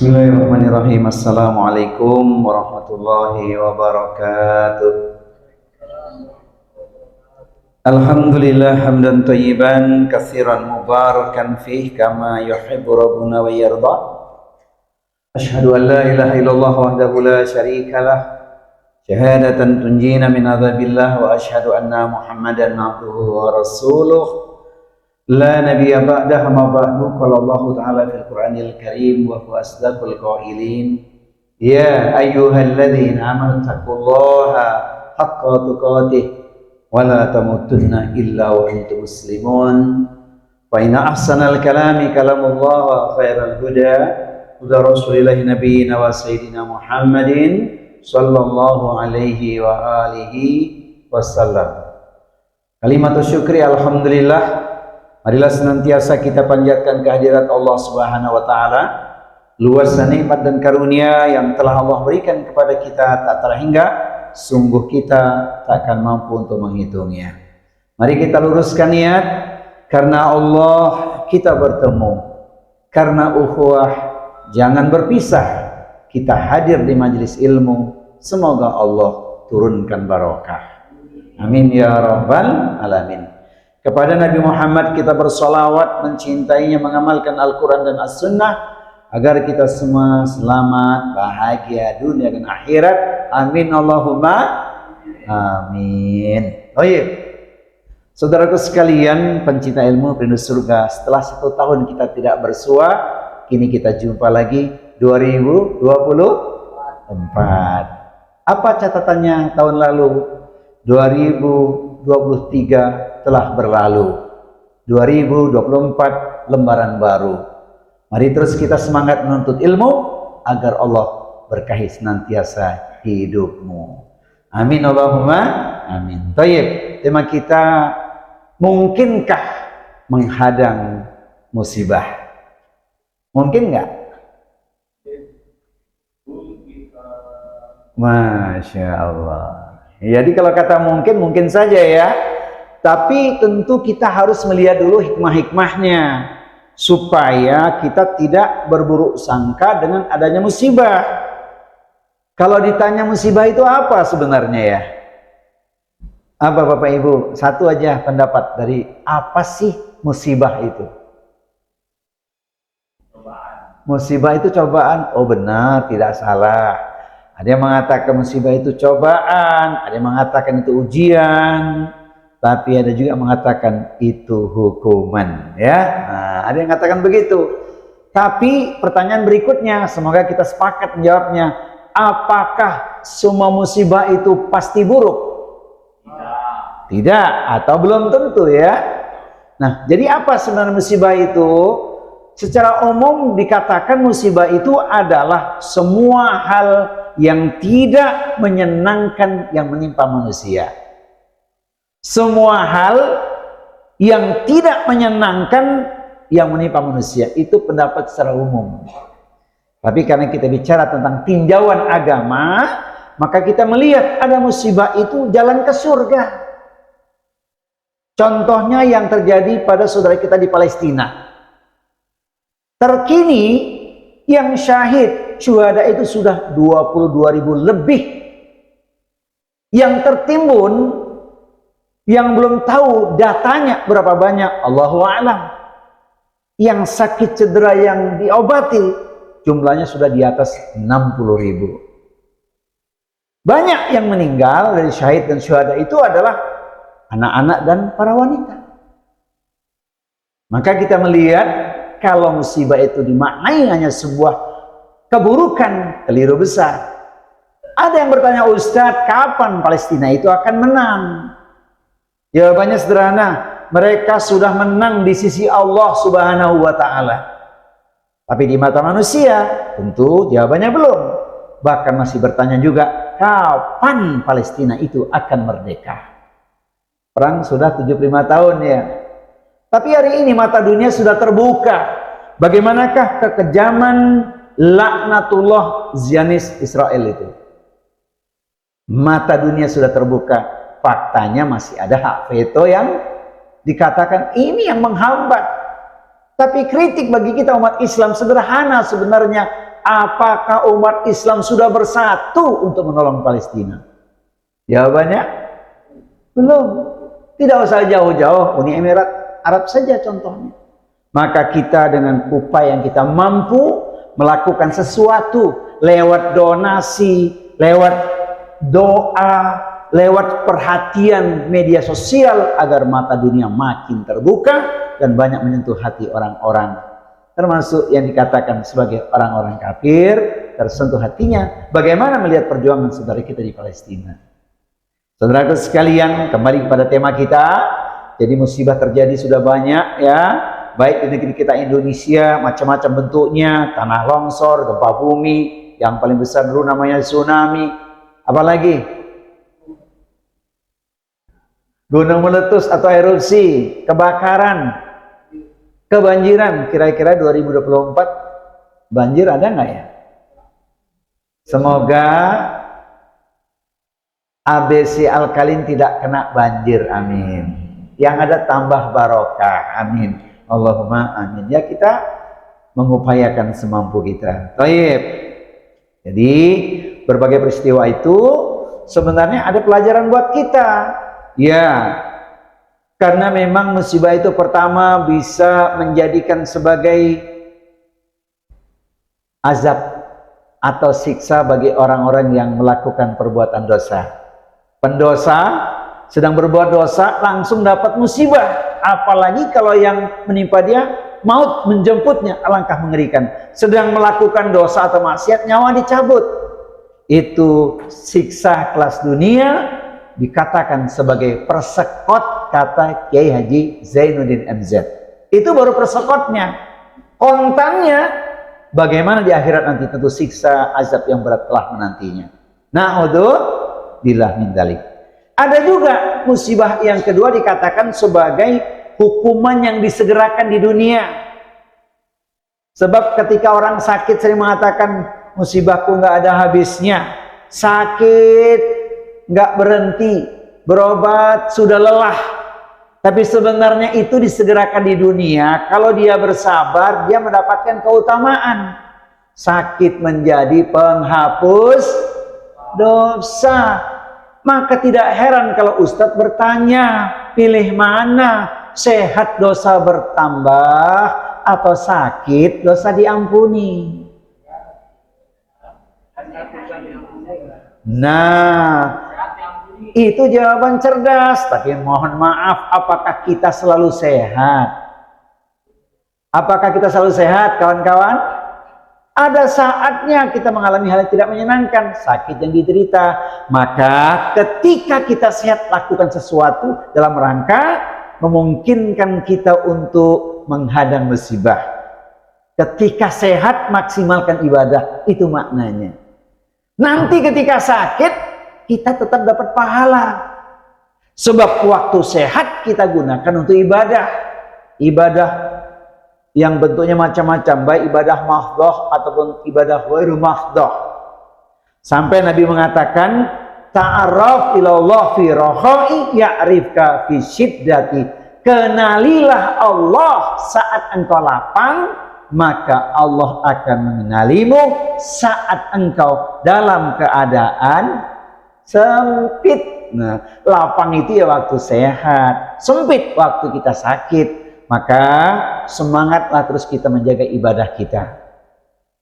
Bismillahirrahmanirrahim. Assalamualaikum warahmatullahi wabarakatuh. Alhamdulillah hamdan thayyiban katsiran mubarakan fih kama yuhibbu rabbuna wa yarda. Asyhadu an la ilaha illallah wahdahu la syarikalah syahadatan tunjina min adzabillah wa asyhadu anna Muhammadan abduhu wa rasuluh. La nabiyya ba'dahu ma ba'du. Qala Allah Ta'ala fil Qur'anil Karim wa huwa asdaqul qailin. Ya ayyuhalladzina amanu taqullaha haqqa tuqatih wa la tamutunna illa wa antum muslimun. Fa inna ahsanal kalami kalamullah wa khairal huda huda rasulillahi nabiyyina wa sayyidina Muhammadin sallallahu alaihi wa alihi wasallam. Kalimatus syukri alhamdulillah. Marilah senantiasa kita panjatkan kehadirat Allah Subhanahu wa taala, luasnya nikmat dan karunia yang telah Allah berikan kepada kita tak terhingga, sungguh kita tak akan mampu untuk menghitungnya. Mari kita luruskan niat, karena Allah kita bertemu, karena ukhuwah jangan berpisah, kita hadir di majelis ilmu, semoga Allah turunkan barokah. Amin ya rabbal alamin. Kepada Nabi Muhammad kita bersolawat, mencintainya, mengamalkan Al-Quran dan As-Sunnah, agar kita semua selamat, bahagia dunia dan akhirat. Amin Allahumma amin. Baik, saudaraku sekalian, pencinta ilmu, perindu surga, setelah 1 tahun kita tidak bersua, kini kita jumpa lagi 2024. Apa catatannya tahun lalu? 2023 telah berlalu, 2024 lembaran baru. Mari terus kita semangat menuntut ilmu agar Allah berkahi senantiasa hidupmu. Amin Allahumma amin. Baik, tema kita, mungkinkah menghadang musibah? Mungkin nggak? Masya Allah. Jadi kalau kata mungkin, mungkin saja ya. Tapi tentu kita harus melihat dulu hikmah-hikmahnya, supaya kita tidak berburuk sangka dengan adanya musibah. Kalau ditanya musibah itu apa sebenarnya ya? Apa Bapak Ibu? Satu aja pendapat dari apa sih musibah itu? Musibah itu cobaan. Oh benar, tidak salah. Ada yang mengatakan musibah itu cobaan, ada yang mengatakan itu ujian, tapi ada juga mengatakan itu hukuman, ya. Nah, ada yang mengatakan begitu. Tapi pertanyaan berikutnya, semoga kita sepakat menjawabnya, apakah semua musibah itu pasti buruk? Tidak. Tidak, atau belum tentu ya. Nah, jadi apa sebenarnya musibah itu? Secara umum dikatakan musibah itu adalah semua hal yang tidak menyenangkan yang menimpa manusia. Semua hal yang tidak menyenangkan yang menimpa manusia, itu pendapat secara umum. Tapi karena kita bicara tentang tinjauan agama, maka kita melihat ada musibah itu jalan ke surga. Contohnya yang terjadi pada saudara kita di Palestina. Terkini yang syahid syuhada itu sudah 22.000 lebih. Yang tertimbun, yang belum tahu datanya berapa banyak, Allahu a'lam. Yang sakit cedera yang diobati jumlahnya sudah di atas 60.000. Banyak yang meninggal dari syahid dan syuhada itu adalah anak-anak dan para wanita. Maka kita melihat kalau musibah itu dimaknai hanya sebuah keburukan, keliru besar. Ada yang bertanya, Ustadz, kapan Palestina itu akan menang? Jawabannya sederhana, mereka sudah menang di sisi Allah Subhanahu wa ta'ala. Tapi di mata manusia, tentu jawabannya belum. Bahkan masih bertanya juga, kapan Palestina itu akan merdeka? Perang sudah 75 tahun ya. Tapi hari ini mata dunia sudah terbuka. Bagaimanakah kekejaman laknatullah Zionis Israel itu? Mata dunia sudah terbuka. Faktanya masih ada hak veto yang dikatakan ini yang menghambat. Tapi kritik bagi kita umat Islam sederhana sebenarnya. apakah umat Islam sudah bersatu untuk menolong Palestina? Jawabannya belum. Tidak usah jauh-jauh, Uni Emirat Arab saja contohnya. Maka kita dengan upaya yang kita mampu melakukan sesuatu lewat donasi, lewat doa, lewat perhatian media sosial agar mata dunia makin terbuka dan banyak menyentuh hati orang-orang, termasuk yang dikatakan sebagai orang-orang kafir, tersentuh hatinya bagaimana melihat perjuangan saudara kita di Palestina. Saudaraku sekalian, kembali kepada tema kita. Jadi musibah terjadi sudah banyak ya, baik di negeri kita Indonesia, macam-macam bentuknya, tanah longsor, gempa bumi, yang paling besar dulu namanya tsunami, apalagi gunung meletus atau erupsi, kebakaran, kebanjiran. Kira-kira 2024 banjir ada nggak ya? Semoga ABC Alkalin tidak kena banjir, amin. Yang ada tambah barokah, amin. Allahumma amin. Ya, kita mengupayakan semampu kita. Baik. Jadi berbagai peristiwa itu sebenarnya ada pelajaran buat kita. Ya, karena memang musibah itu pertama bisa menjadikan sebagai azab atau siksa bagi orang-orang yang melakukan perbuatan dosa. Pendosa sedang berbuat dosa langsung dapat musibah, apalagi kalau yang menimpa dia maut menjemputnya, alangkah mengerikan. Sedang melakukan dosa atau maksiat, nyawa dicabut. Itu siksa kelas dunia, dikatakan sebagai persekot, kata Kiai Haji Zainuddin MZ. Itu baru persekotnya. Kontannya bagaimana di akhirat nanti, tentu siksa azab yang berat telah menantinya. Na'udzubillah min dzalik. Ada juga musibah yang kedua dikatakan sebagai hukuman yang disegerakan di dunia. Sebab ketika orang sakit sering mengatakan musibahku nggak ada habisnya, sakit nggak berhenti, berobat sudah lelah. Tapi sebenarnya itu disegerakan di dunia. Kalau dia bersabar, dia mendapatkan keutamaan. Sakit menjadi penghapus dosa. Maka tidak heran kalau Ustadz bertanya, pilih mana? Sehat dosa bertambah atau sakit dosa diampuni? Nah, itu jawaban cerdas. Tapi mohon maaf, apakah kita selalu sehat? Apakah kita selalu sehat, kawan-kawan? Ada saatnya kita mengalami hal yang tidak menyenangkan, sakit yang diderita. Maka ketika kita sehat, lakukan sesuatu dalam rangka memungkinkan kita untuk menghadang musibah. Ketika sehat, maksimalkan ibadah. Itu maknanya. Nanti ketika sakit, kita tetap dapat pahala. Sebab waktu sehat kita gunakan untuk ibadah. Ibadah yang bentuknya macam-macam, baik ibadah mahdhah ataupun ibadah ghairu mahdhah. Sampai Nabi mengatakan, ta'arraf ilallah fi rakhai ya'rifka fi syiddati. Kenalilah Allah saat engkau lapang, maka Allah akan mengenalimu saat engkau dalam keadaan sempit. Nah, lapang itu ya waktu sehat, sempit waktu kita sakit. Maka semangatlah terus kita menjaga ibadah kita.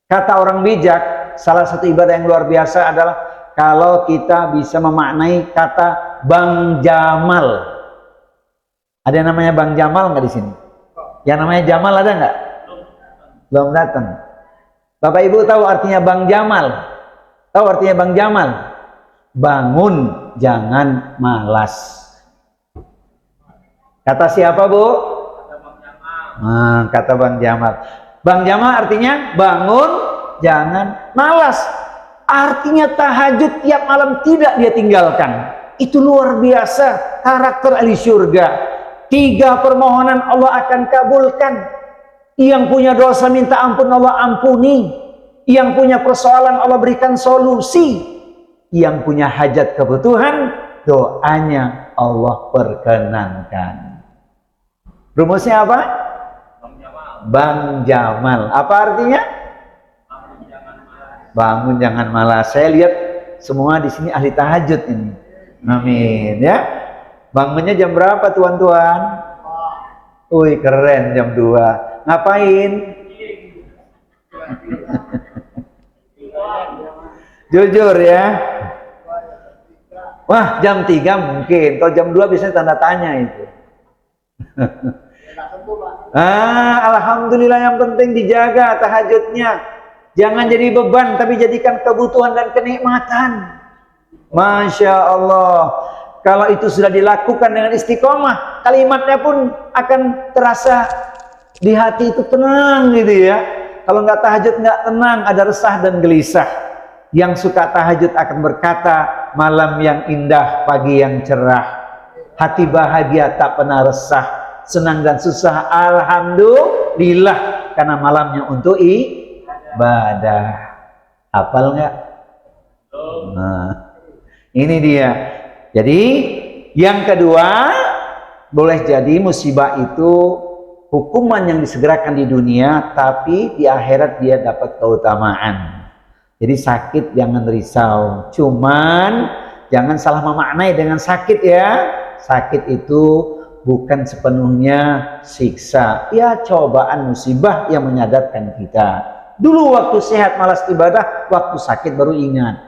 Kata orang bijak, salah satu ibadah yang luar biasa adalah kalau kita bisa memaknai kata Bang Jamal. Ada yang namanya Bang Jamal nggak di sini? Yang namanya Jamal ada nggak? Belum datang. Bapak Ibu tahu artinya Bang Jamal? Tahu artinya Bang Jamal? Bangun, jangan malas. Kata siapa, Bu? Kata Bang Jamal. Bang Jamal artinya bangun, jangan malas. Artinya tahajud tiap malam tidak dia tinggalkan. Itu luar biasa karakter ahli surga. 3 permohonan Allah akan kabulkan. Yang punya dosa minta ampun Allah ampuni. Yang punya persoalan Allah berikan solusi. Yang punya hajat kebutuhan, doanya Allah perkenankan. Rumusnya apa? Bang Jamal. Apa artinya? bangun jangan malas. Saya lihat semua di sini ahli tahajud ini. Amin ya. Bangunnya jam berapa tuan-tuan? Wih keren, jam 2. Ngapain? Jujur ya. Wah jam 3 mungkin. Kalau jam 2 biasanya tanda tanya itu. Alhamdulillah, yang penting dijaga tahajudnya. Jangan jadi beban, tapi jadikan kebutuhan dan kenikmatan. Masya Allah. Kalau itu sudah dilakukan dengan istiqomah, kalimatnya pun akan terasa di hati itu tenang gitu ya. Kalau nggak tahajud nggak tenang, ada resah dan gelisah. Yang suka tahajud akan berkata, malam yang indah, pagi yang cerah. Hati bahagia tak pernah resah, senang dan susah alhamdulillah, karena malamnya untuk ibadah. Hafal nggak? Nah, ini dia. Jadi yang kedua, boleh jadi musibah itu hukuman yang disegerakan di dunia, tapi di akhirat dia dapat keutamaan. Jadi sakit jangan risau, cuman jangan salah memaknai dengan sakit ya. Sakit itu bukan sepenuhnya siksa, ya cobaan musibah yang menyadarkan kita. Dulu waktu sehat malas ibadah, waktu sakit baru ingat.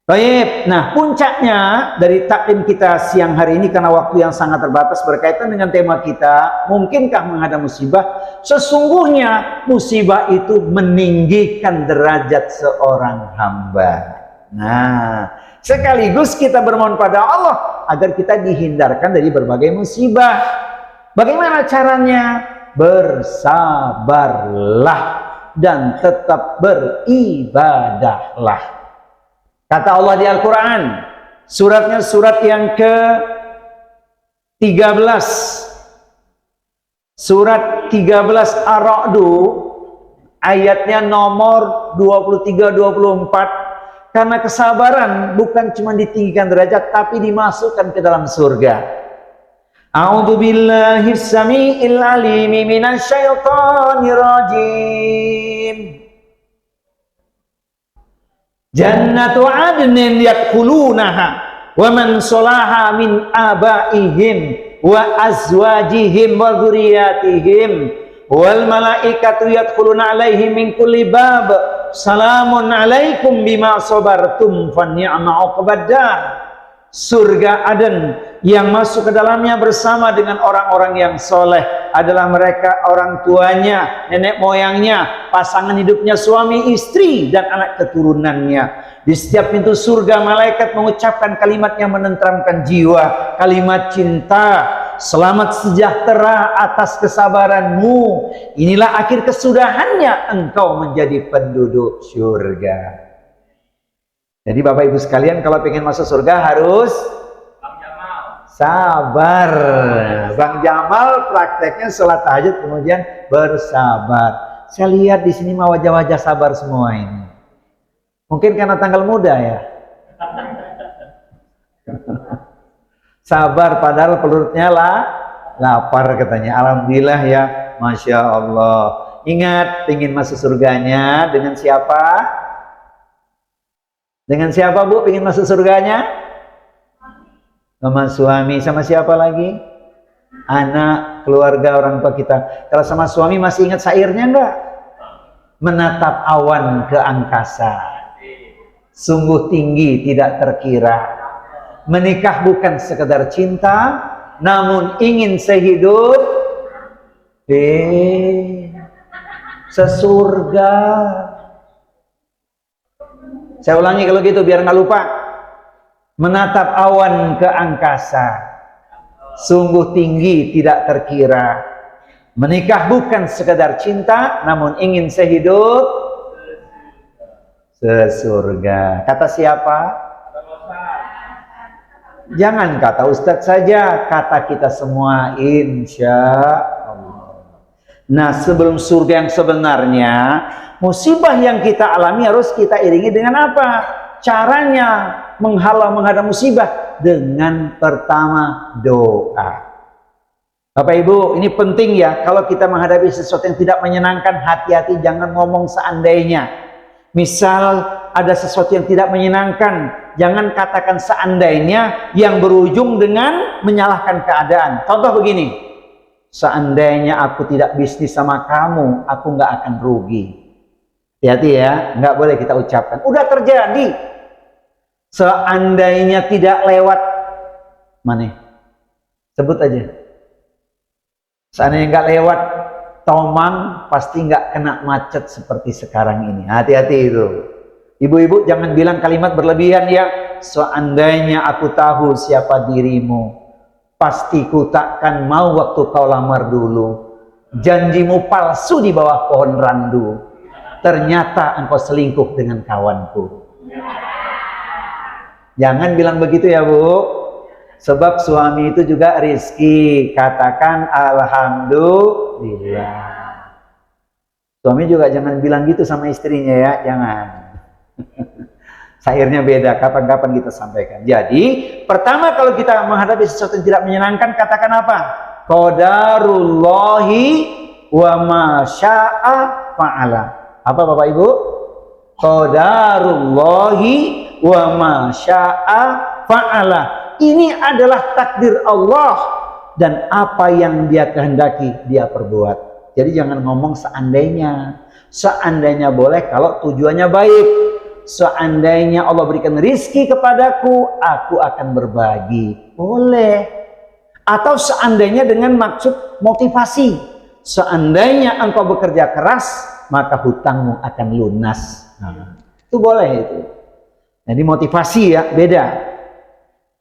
Baik, nah puncaknya dari taklim kita siang hari ini, karena waktu yang sangat terbatas berkaitan dengan tema kita, mungkinkah menghadap musibah? Sesungguhnya musibah itu meninggikan derajat seorang hamba. Nah, sekaligus kita bermohon pada Allah agar kita dihindarkan dari berbagai musibah. Bagaimana caranya? Bersabarlah dan tetap beribadahlah. Kata Allah di Al-Quran, suratnya surat yang ke-13, surat 13 Ar-Ra'du, ayatnya nomor 23-24, karena kesabaran bukan cuma ditinggikan derajat, tapi dimasukkan ke dalam surga. A'udzu billahi samii'il 'aliimi minasyaitonir rajim. Jannatu adnin yadkhulunaha wa man salaha min abaihim wa azwajihim wa dzurriyyatihim wal malaikatu yadkhuluna alaihim min kulli bab salamun alaikum bima sabartum fa ni'ma uqbaddar. Surga Aden yang masuk ke dalamnya bersama dengan orang-orang yang soleh adalah mereka orang tuanya, nenek moyangnya, pasangan hidupnya, suami, istri, dan anak keturunannya. Di setiap pintu surga malaikat mengucapkan kalimat yang menenteramkan jiwa, kalimat cinta, selamat sejahtera atas kesabaranmu, inilah akhir kesudahannya, engkau menjadi penduduk surga. Jadi Bapak Ibu sekalian, kalau pengen masuk surga harus sabar. Bang Jamal prakteknya sholat tahajud kemudian bersabar. Saya lihat di sini mah wajah-wajah sabar semua ini. Mungkin karena tanggal muda ya. Sabar padahal perutnya lapar katanya. Alhamdulillah ya, Masya Allah. Ingat, ingin masuk surganya dengan siapa? Dengan siapa Bu ingin masuk surganya? Sama suami, sama siapa lagi? Anak, keluarga, orang tua kita. Kalau sama suami masih ingat syairnya enggak? Menatap awan ke angkasa, sungguh tinggi tidak terkira. Menikah bukan sekedar cinta, namun ingin sehidup sesurga. Saya ulangi kalau gitu biar nggak lupa. Menatap awan ke angkasa, sungguh tinggi tidak terkira. Menikah bukan sekedar cinta, namun ingin sehidup sesurga. Kata siapa? Jangan kata Ustadz saja, kata kita semua, insya Allah. Nah, sebelum surga yang sebenarnya, musibah yang kita alami harus kita iringi dengan apa? Caranya menghadap musibah dengan pertama doa. Bapak Ibu, ini penting ya, kalau kita menghadapi sesuatu yang tidak menyenangkan, hati-hati jangan ngomong seandainya. Misal ada sesuatu yang tidak menyenangkan, jangan katakan seandainya yang berujung dengan menyalahkan keadaan. Contoh begini, seandainya aku tidak bisnis sama kamu, aku nggak akan rugi. Hati-hati ya, nggak boleh kita ucapkan. Udah terjadi. Seandainya tidak lewat, mana? Sebut aja. Seandainya nggak lewat Tomang, pasti nggak kena macet seperti sekarang ini. Hati-hati itu. Ibu-ibu jangan bilang kalimat berlebihan ya. Seandainya aku tahu siapa dirimu, pasti ku takkan mau waktu kau lamar dulu. Janjimu palsu di bawah pohon randu. Ternyata engkau selingkuh dengan kawanku. Jangan bilang begitu ya Bu. Sebab suami itu juga rizki. Katakan alhamdulillah. Suami juga jangan bilang gitu sama istrinya ya. Jangan. Syairnya beda. Kapan-kapan kita sampaikan. Jadi pertama kalau kita menghadapi sesuatu yang tidak menyenangkan, katakan apa? Qadarullahi wa ma syaa fa'ala. Apa Bapak Ibu? Qadarullahi wa ma syaa fa'ala. Ini adalah takdir Allah, dan apa yang Dia kehendaki Dia perbuat. Jadi jangan ngomong seandainya. Seandainya boleh kalau tujuannya baik. Seandainya Allah berikan rizki kepadaku, aku akan berbagi. Boleh. Atau seandainya dengan maksud motivasi. Seandainya engkau bekerja keras, maka hutangmu akan lunas. Itu boleh itu. Jadi motivasi ya, beda.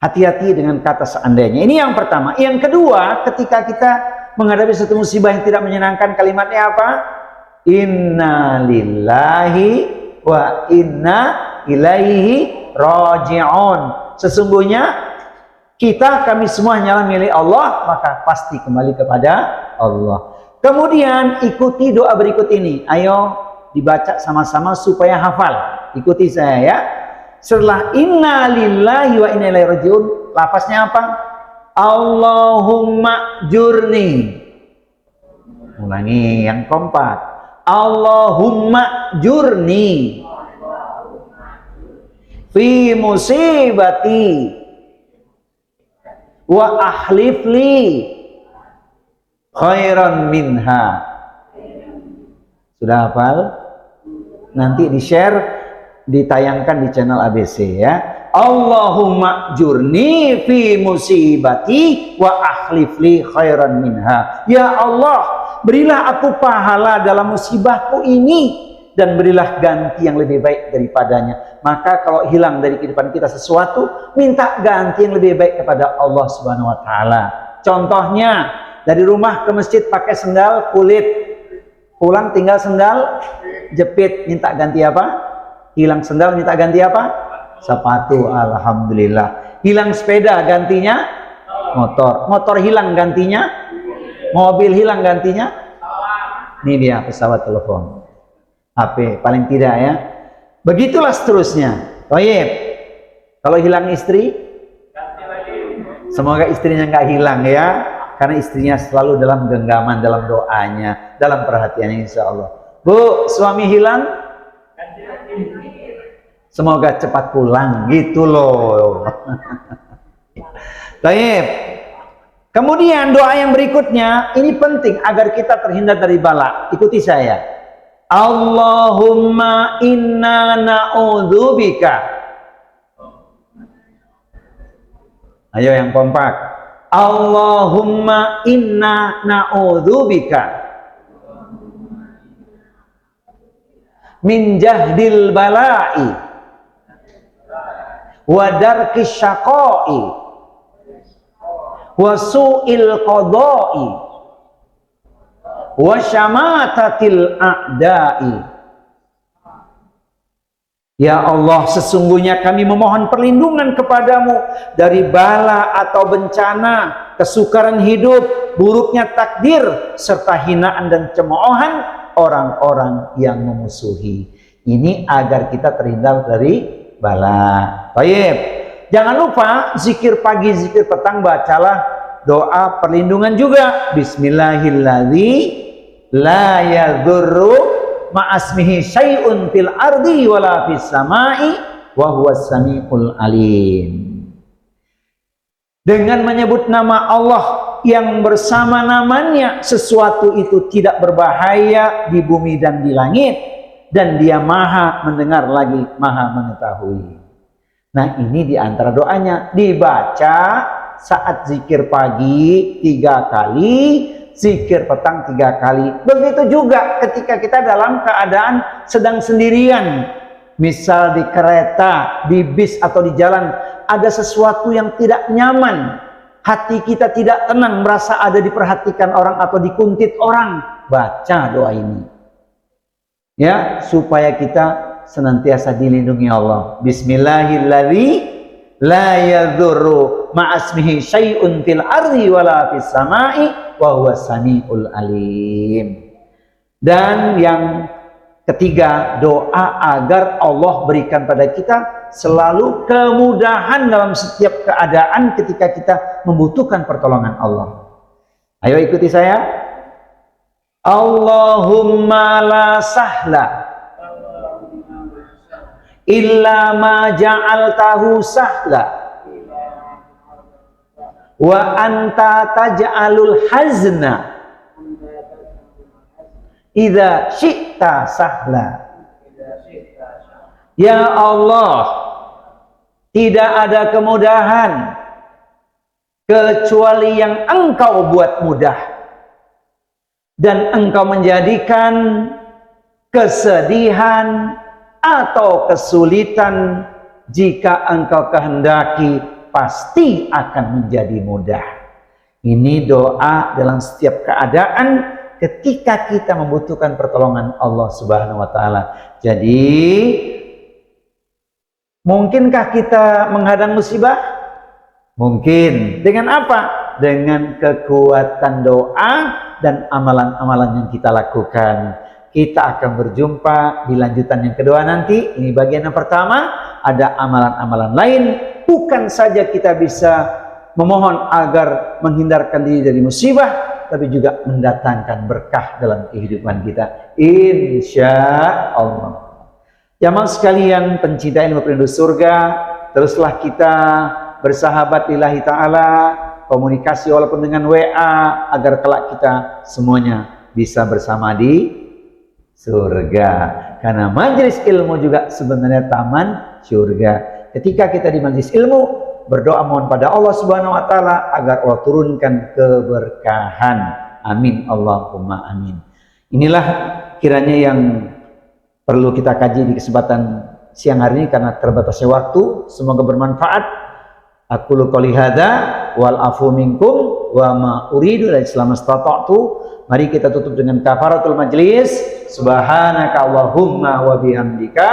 Hati-hati dengan kata seandainya. Ini yang pertama. Yang kedua, ketika kita menghadapi satu musibah yang tidak menyenangkan, kalimatnya apa? Inna lillahi wa inna ilaihi raji'un. Sesungguhnya kami semua hanyalah milik Allah, maka pasti kembali kepada Allah. Kemudian ikuti doa berikut ini. Ayo dibaca sama-sama supaya hafal. Ikuti saya ya. Setelah inna lillahi wa inna ilaihi raji'un, lafaznya apa? Allahumma jurni. Ulangi yang kompak. Allahumma jurni fi musibati wa ahlifli khairan minha. Sudah hafal? Nanti di-share, ditayangkan di channel ABC ya. Allahumma jurni fi musibati wa akhlifli khairan minha. Ya Allah, berilah aku pahala dalam musibahku ini, dan berilah ganti yang lebih baik daripadanya. Maka kalau hilang dari kehidupan kita sesuatu, minta ganti yang lebih baik kepada Allah Subhanahu wa taala. Contohnya, dari rumah ke masjid pakai sendal kulit, pulang tinggal sendal jepit, minta ganti apa? Hilang sendal, minta ganti apa? Sepatu. Alhamdulillah. Hilang sepeda, gantinya motor. Motor hilang, gantinya mobil. Hilang, gantinya ini dia, pesawat, telepon, HP, paling tidak ya. Begitulah seterusnya. Baik. Kalau hilang istri, semoga istrinya nggak hilang ya, karena istrinya selalu dalam genggaman, dalam doanya, dalam perhatiannya, insya Allah. Bu, suami hilang, semoga cepat pulang, gitu loh. Baik. Kemudian doa yang berikutnya, ini penting agar kita terhindar dari bala. Ikuti saya. Allahumma inna na'udzubika. Ayo yang kompak. Allahumma inna na'udzubika min jahdil bala'i wa darkis syaqa'i wa su'il qada'i wa syamatatil a'da'i. Ya Allah, sesungguhnya kami memohon perlindungan kepadamu dari bala atau bencana, kesukaran hidup, buruknya takdir, serta hinaan dan cemoohan orang-orang yang memusuhi. Ini agar kita terhindar dari bala. Baik. Jangan lupa zikir pagi, zikir petang, bacalah doa perlindungan juga. Bismillahilladzi la yadurru ma'asmihi syai'un fil ardi wala fis samai wa huwas samiul alim. Dengan menyebut nama Allah yang bersama namanya sesuatu itu tidak berbahaya di bumi dan di langit, dan dia maha mendengar lagi maha mengetahui. Nah, ini diantara doanya dibaca saat zikir pagi 3 kali, zikir petang 3 kali. Begitu juga ketika kita dalam keadaan sedang sendirian, misal di kereta, di bis atau di jalan, ada sesuatu yang tidak nyaman, hati kita tidak tenang, merasa ada diperhatikan orang atau dikuntit orang, baca doa ini ya, supaya kita senantiasa dilindungi Allah. Bismillahilladzi la yadurru ma'asmihi syai'un fil ardi wala fis samai wa huwas samiul alim. Dan yang ketiga, doa agar Allah berikan pada kita selalu kemudahan dalam setiap keadaan ketika kita membutuhkan pertolongan Allah. Ayo ikuti saya. Allahumma la sahla illa ma ja'altahu sahla wa anta taj'alul hazna idza syi'ta sahla. Ya Allah, tidak ada kemudahan kecuali yang Engkau buat mudah, dan Engkau menjadikan kesedihan atau kesulitan jika Engkau kehendaki pasti akan menjadi mudah. Ini doa dalam setiap keadaan ketika kita membutuhkan pertolongan Allah Subhanahu wa taala. Jadi, mungkinkah kita menghadang musibah? Mungkin. Dengan apa? Dengan kekuatan doa dan amalan-amalan yang kita lakukan. Kita akan berjumpa di lanjutan yang kedua nanti. Ini bagian yang pertama. Ada amalan-amalan lain. Bukan saja kita bisa memohon agar menghindarkan diri dari musibah, tapi juga mendatangkan berkah dalam kehidupan kita, insya Allah. Jamaah sekalian pencinta ilmu perindu surga, teruslah kita bersahabat lillahi ta'ala, komunikasi walaupun dengan WA, agar kelak kita semuanya bisa bersama di surga. Karena majelis ilmu juga sebenarnya taman surga. Ketika kita di majelis ilmu, berdoa mohon pada Allah Subhanahu wa taala agar Allah turunkan keberkahan. Amin Allahumma amin. Inilah kiranya yang perlu kita kaji di kesempatan siang hari ini karena terbatasnya waktu. Semoga bermanfaat. Aqulu qouli hadza wal afu minkum wa ma uridu illa islam istata'tu. Mari kita tutup dengan kafaratul majlis. Subhanaka Allahumma wa bihamdika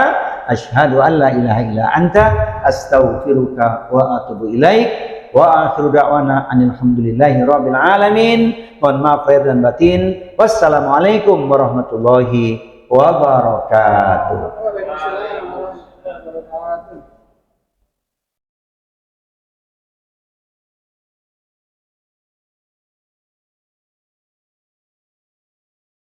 asyhadu an la ilaha illa anta astaghfiruka wa atubu ilaik. Wa akhiru da'wana alhamdulillahi rabbil alamin. Mohon maaf lahir dan batin. Wassalamualaikum warahmatullahi wabarakatuh.